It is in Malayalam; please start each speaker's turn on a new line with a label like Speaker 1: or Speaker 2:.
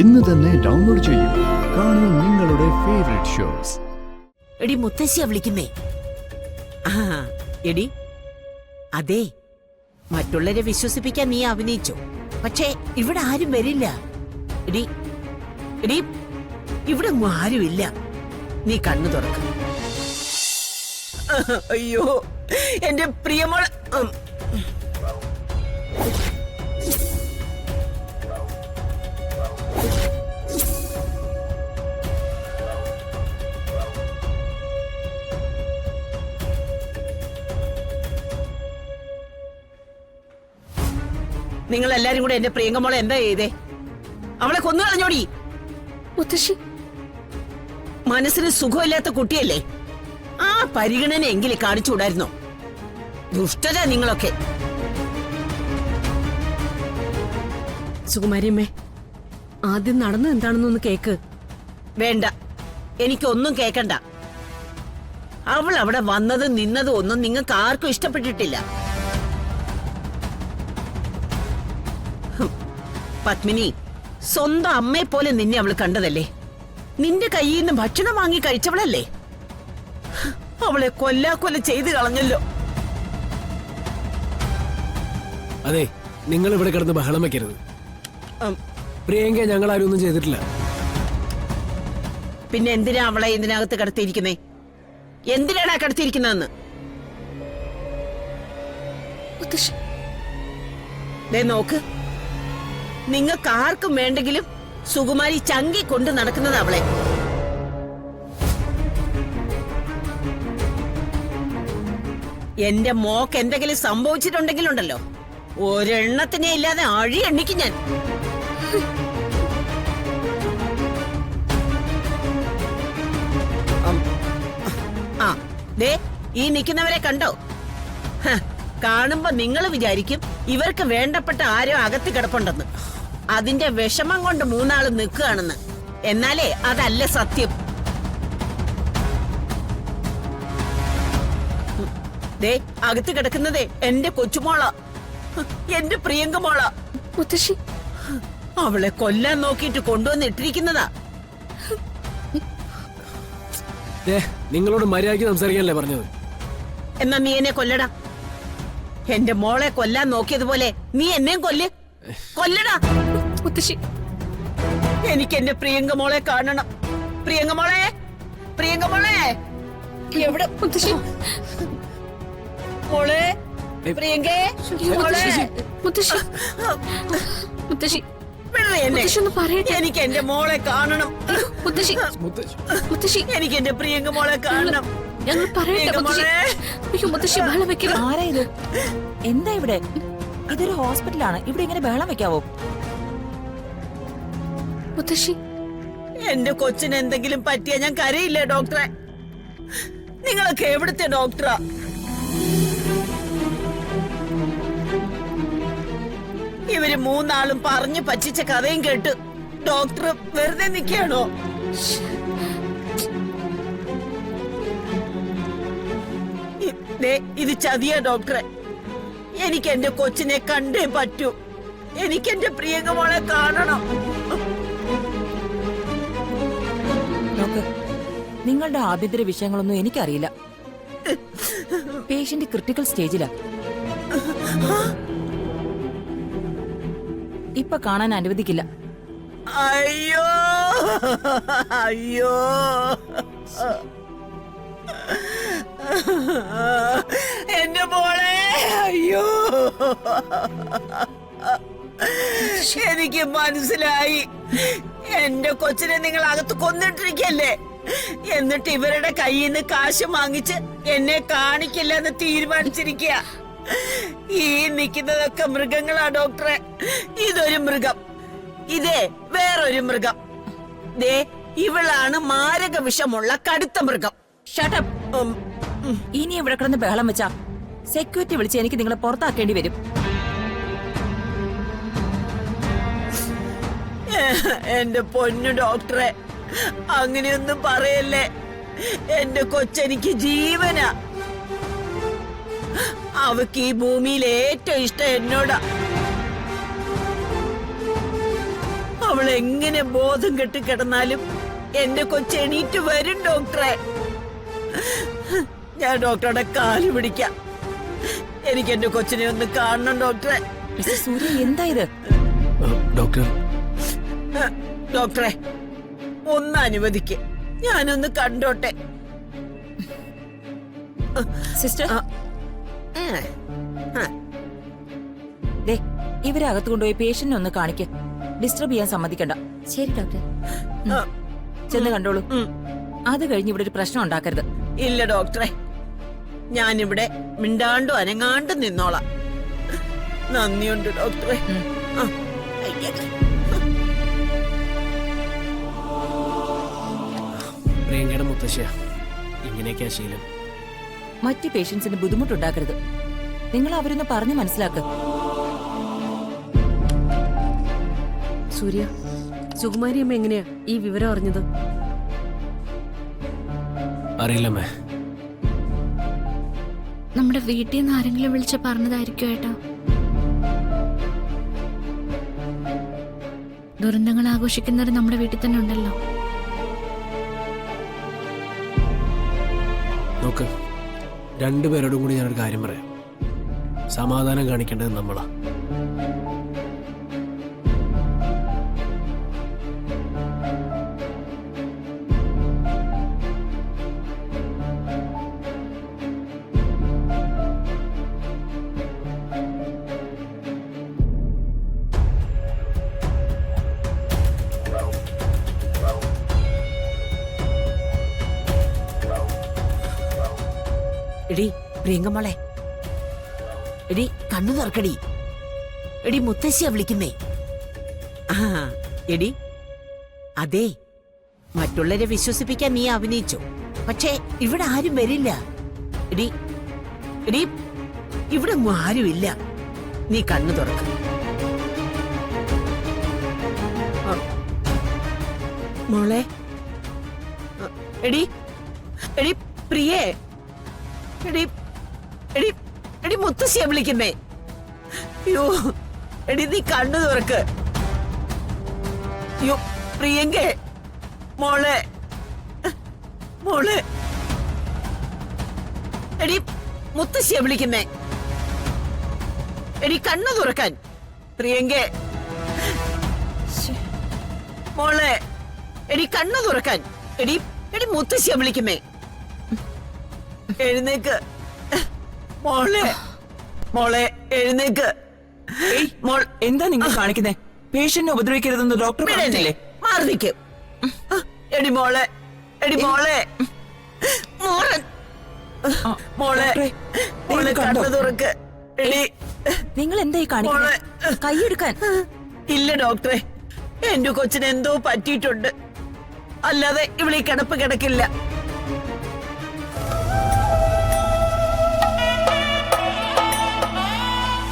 Speaker 1: ഇന്ന് തന്നെ ഡൗൺലോഡ് ചെയ്യൂ. കാണൂ നിങ്ങളുടെ ഫേവറേറ്റ് ഷോസ്.
Speaker 2: എടി മുത്തശ്ശിയാ വിളിക്കുന്നേ. ആ എടി, അതെ, മറ്റുള്ളവരെ വിശ്വസിപ്പിക്കാൻ നീ അഭിനയിച്ചു, പക്ഷേ ഇവിടെ ആരും വരില്ല. എടി എടി, ഇവിടെ ആരുമില്ല. നീ കണ്ണു തുറക്ക. അയ്യോ എന്റെ പ്രിയമോൾ. നിങ്ങൾ എല്ലാരും കൂടെ എന്റെ പ്രിയങ്കമോളെ എന്താ ചെയ്തേ? അവളെ കൊന്നു കളഞ്ഞോടി.
Speaker 3: മുത്തശ്ശി,
Speaker 2: മനസ്സിന് സുഖമില്ലാത്ത കുട്ടിയല്ലേ, ആ പരിഗണന എങ്കിലും കാണിച്ചുകൂടായിരുന്നോ? ദുഷ്ടരാ നിങ്ങളൊക്കെ.
Speaker 3: സുകുമാരിയമ്മേ, ആദ്യം നടന്നത് എന്താണെന്നൊന്ന് കേക്ക്.
Speaker 2: വേണ്ട, എനിക്കൊന്നും കേക്കണ്ട. അവൾ അവിടെ വന്നതും നിന്നതും ഒന്നും നിങ്ങൾക്ക് ആർക്കും ഇഷ്ടപ്പെട്ടിട്ടില്ല. പത്മിനി, സ്വന്തം അമ്മയെ പോലെ നിന്നെ അവൾ കണ്ടതല്ലേ? നിന്റെ കയ്യിൽ നിന്ന് ഭക്ഷണം വാങ്ങി കഴിച്ചവളല്ലേ? അവളെ കൊല്ലാക്കൊല്ല ചെയ്തു കളഞ്ഞല്ലോ.
Speaker 4: അതെ, നിങ്ങൾ ഇവിടെ കിടന്ന് ബഹളം വെക്കരുത്. പ്രിയങ്ക ഞങ്ങൾ ആരും ഒന്നും ചെയ്തിട്ടില്ല.
Speaker 2: പിന്നെ എന്തിനാ അവളെ ഇതിനകത്ത് കിടത്തിയിരിക്കുന്നേ? എന്തിനാണ് കിടത്തിയിരിക്കുന്നതെന്ന് നോക്ക്. നിങ്ങൾക്ക് ആർക്കും വേണ്ടെങ്കിലും സുകുമാരി ചങ്കി കൊണ്ട് നടക്കുന്നത് അവളെ. എന്റെ മോക്ക് എന്തെങ്കിലും സംഭവിച്ചിട്ടുണ്ടെങ്കിലുണ്ടല്ലോ, ഒരെണ്ണത്തിനെ ഇല്ലാതെ അഴി എണ്ണിക്കും ഞാൻ. ആ ദേ, ഈ നിൽക്കുന്നവരെ കണ്ടോ? കാണുമ്പോ നിങ്ങൾ വിചാരിക്കും ഇവർക്ക് വേണ്ടപ്പെട്ട ആരോ അകത്ത് കിടപ്പുണ്ടെന്ന്. അതിന്റെ വിഷമം കൊണ്ട് മൂന്നാള് നിൽക്കുകയാണെന്ന്. എന്നാലേ അതല്ല സത്യം. ദേ, അകത്ത് കിടക്കുന്നതേ എന്റെ കൊച്ചുമോള, എന്റെ പ്രിയങ്കമോള.
Speaker 3: മുത്തശ്ശി,
Speaker 2: അവളെ കൊല്ലാൻ നോക്കിയിട്ട് കൊണ്ടുവന്നിട്ടിരിക്കുന്നതാ.
Speaker 4: നിങ്ങളോട് മര്യാദയ്ക്ക് സംസാരിക്കാനല്ലേ പറഞ്ഞത്?
Speaker 2: എന്നാ നീ എന്നെ കൊല്ലടാ. എന്റെ മോളെ കൊല്ലാൻ നോക്കിയതുപോലെ നീ എന്നെയും കൊല്ലടാ.
Speaker 3: മുത്തശ്ശി,
Speaker 2: എനിക്ക് എന്റെ പ്രിയങ്കമോളെ കാണണം. പ്രിയങ്കമോളെ, പ്രിയങ്കമോളെ, എവിടെ?
Speaker 3: മുത്തശ്ശി,
Speaker 2: മോളെ, പ്രിയങ്കേ, മോളെ.
Speaker 3: മുത്തശ്ശി, മുത്തശ്ശി,
Speaker 2: വിടണേ എന്നെ. എനിക്ക് എന്റെ മോളെ കാണണം.
Speaker 3: മുത്തശ്ശി, മുത്തശ്ശി,
Speaker 2: എനിക്ക് എന്റെ പ്രിയങ്കമോളെ കാണണം.
Speaker 3: ഞങ്ങൾ പറയട്ടെ മുത്തശ്ശി. അയ്യോ മുത്തശ്ശി, ബഹളം വെക്കരുത്.
Speaker 5: ആരാ ഇത്? എന്താ ഇവിടെ? ഇതൊരു ഹോസ്പിറ്റലാണ്, ഇവിടെ ഇങ്ങനെ ബഹളം വെക്കാവോ?
Speaker 3: മുത്തശ്ശി,
Speaker 2: എന്റെ കൊച്ചിന് എന്തെങ്കിലും പറ്റിയാ ഞാൻ കരയില്ലേ ഡോക്ടറെ? നിങ്ങളൊക്കെ എവിടുത്തെ ഡോക്ടറാ? ഇവര് മൂന്നാളും പറഞ്ഞു പറ്റിച്ച കഥയും കേട്ട് ഡോക്ടർ വെറുതെ നിൽക്കുകയാണോ? ഇത് ചതിയാ ഡോക്ടറെ. എനിക്ക് എന്റെ കൊച്ചിനെ കണ്ടേ പറ്റൂ. എനിക്ക് എന്റെ പ്രിയങ്കമോളെ കാണണം.
Speaker 5: നിങ്ങളുടെ ആഭ്യന്തര വിഷയങ്ങളൊന്നും എനിക്കറിയില്ല. പേഷ്യന്റ് ക്രിട്ടിക്കൽ സ്റ്റേജിലാ. ഇപ്പൊ കാണാൻ അനുവദിക്കില്ല.
Speaker 2: അയ്യോ അയ്യോ, എന്റെ മോളെ. അയ്യോ, എനിക്ക് മനസ്സിലായി. എന്റെ കൊച്ചിനെ നിങ്ങൾ അകത്ത് കൊന്നിട്ടിരിക്കല്ലേ? എന്നിട്ട് ഇവരുടെ കയ്യിൽ നിന്ന് കാശ് വാങ്ങിച്ച് എന്നെ കാണിക്കില്ലെന്ന് തീരുമാനിച്ചിരിക്കുക. ഈ നിൽക്കുന്നതൊക്കെ മൃഗങ്ങളാ ഡോക്ടറെ. ഇതൊരു മൃഗം, ഇതേ വേറൊരു മൃഗം. ദേ, ഇവളാണ് മാരക വിഷമുള്ള കടുത്ത മൃഗം.
Speaker 5: Shut up. ഇനി ഇവിടെ കിടന്ന് ബഹളം വെച്ചാ സെക്യൂരിറ്റി വിളിച്ച് എനിക്ക് നിങ്ങളെ പുറത്താക്കേണ്ടി വരും.
Speaker 2: എന്റെ പൊന്നു ഡോക്ടറെ, അങ്ങനെയൊന്നും പറയല്ലേ. എന്റെ കൊച്ചെനിക്ക് ജീവനാ. അവക്ക് ഈ ഭൂമിയിൽ ഏറ്റവും ഇഷ്ടം എന്നോടാ. അവൾ എങ്ങനെ ബോധം കെട്ട് കിടന്നാലും എന്റെ കൊച്ചു എണീറ്റ് വരും ഡോക്ടറെ. ഞാൻ ഡോക്ടറുടെ കാല് പിടിക്കാം. എനിക്ക് എന്റെ കൊച്ചിനെ ഒന്ന് കാണണം ഡോക്ടറെ.
Speaker 5: മിസ്റ്റർ സൂര്യ എന്താ ഇത്?
Speaker 4: ഡോക്ടർ,
Speaker 2: ഡോക്ടറെ ഒന്ന് അനുവദിക്ക്, ഞാനൊന്ന് കണ്ടോട്ടെ.
Speaker 5: സിസ്റ്റർ
Speaker 2: ആ, ആ.
Speaker 5: ദേ ഇവരെ അകത്ത് കൊണ്ടുപോയി പേഷ്യന്റിനെ ഒന്ന് കാണിക്ക്. ഡിസ്റ്റർബ് ചെയ്യാൻ സമ്മതിക്കണ്ട.
Speaker 3: ശരി ഡോക്ടർ.
Speaker 2: ആ,
Speaker 5: ചെന്ന് കണ്ടോളൂ.
Speaker 2: ഉം.
Speaker 5: അത് കഴിഞ്ഞ് ഇവിടെ ഒരു പ്രശ്നം ഉണ്ടാക്കരുത്.
Speaker 2: ഇല്ല ഡോക്ടറെ, ഞാനിവിടെ മിണ്ടാണ്ടും അനങ്ങാണ്ടും നിന്നോളാം. നന്ദിയുണ്ട് ഡോക്ടറെ. ആ, അയ്യേ.
Speaker 4: പ്രിയങ്കയുടെ മുത്തശ്ശിയ ഇങ്ങനെയൊക്കെയാ ശീലം.
Speaker 5: മറ്റ് പേഷ്യൻസിന് ബുദ്ധിമുട്ടുണ്ടാക്കരുത്. നിങ്ങൾ അവരൊന്ന് പറഞ്ഞു മനസ്സിലാക്ക്.
Speaker 6: സൂര്യ, സുകുമാരിയമ്മ എങ്ങനെയാ ഈ വിവരം അറിഞ്ഞത്?
Speaker 4: അറിയില്ലമ്മേ.
Speaker 3: നമ്മുടെ വീട്ടിൽ നിന്ന് ആരെങ്കിലും വിളിച്ച് പറഞ്ഞതായിരിക്കും ഏട്ടാ. ദുരന്തങ്ങൾ ആഘോഷിക്കുന്നവർ നമ്മുടെ വീട്ടിൽ തന്നെ ഉണ്ടല്ലോ.
Speaker 4: നോക്ക്, രണ്ടുപേരോടും കൂടി ഞാനൊരു കാര്യം പറയാം. സമാധാനം കാണിക്കേണ്ടത് നമ്മളാ.
Speaker 2: എടി പ്രിയങ്കമോളെ, എടി കണ്ണു തുറക്കടി. എടി മുത്തശ്ശിയാ വിളിക്കുന്നേ. ആ എടി, അതെ, മറ്റുള്ളവരെ വിശ്വസിപ്പിക്കാൻ നീ അഭിനയിച്ചു, പക്ഷേ ഇവിടെ ആരും വരില്ല. എടി എടി ഇവിടെ ആരുമില്ല. നീ കണ്ണു തുറക്ക. മോളെ, എടി എടി പ്രിയേ, എടി എടി എടി മുത്തശ്ശിയാ വിളിക്കുന്നേ. അയ്യോ എടി നീ കണ്ണു തുറക്ക്. അയ്യോ പ്രിയങ്കേ, മോളെ മോളെ, എടി മുത്തശ്ശിയാ വിളിക്കുന്നേ. എടി കണ്ണു തുറക്കാൻ. പ്രിയങ്കേ മോളെ, എടി കണ്ണു തുറക്കാൻ. എടി എടി മുത്തശ്ശിയാ വിളിക്കുന്നേ. എഴുന്നേക്ക് മോളെ, മോളെ എഴുന്നേക്ക്. മോൾ
Speaker 5: എന്താ നിങ്ങൾ കാണിക്കുന്നേ? പേഷ്യന്റിനെ ഉപദ്രവിക്കരുതെന്ന് ഡോക്ടർ പറഞ്ഞില്ലേ?
Speaker 2: മാറി നിൽക്ക്. എടി മോളെ, എടി മോളെ, മോളൻ, മോളെ, മോളെ കണ്ണു തുറക്ക്. എടി
Speaker 5: നിങ്ങൾ എന്തായി കാണിക്കുന്നേ? കൈയെടുക്കാൻ.
Speaker 2: ഇല്ല ഡോക്ടറെ, എന്റെ കൊച്ചിന് എന്തോ പറ്റിയിട്ടുണ്ട്, അല്ലാതെ ഇവിടെ ഈ കിടപ്പ് കിടക്കില്ല.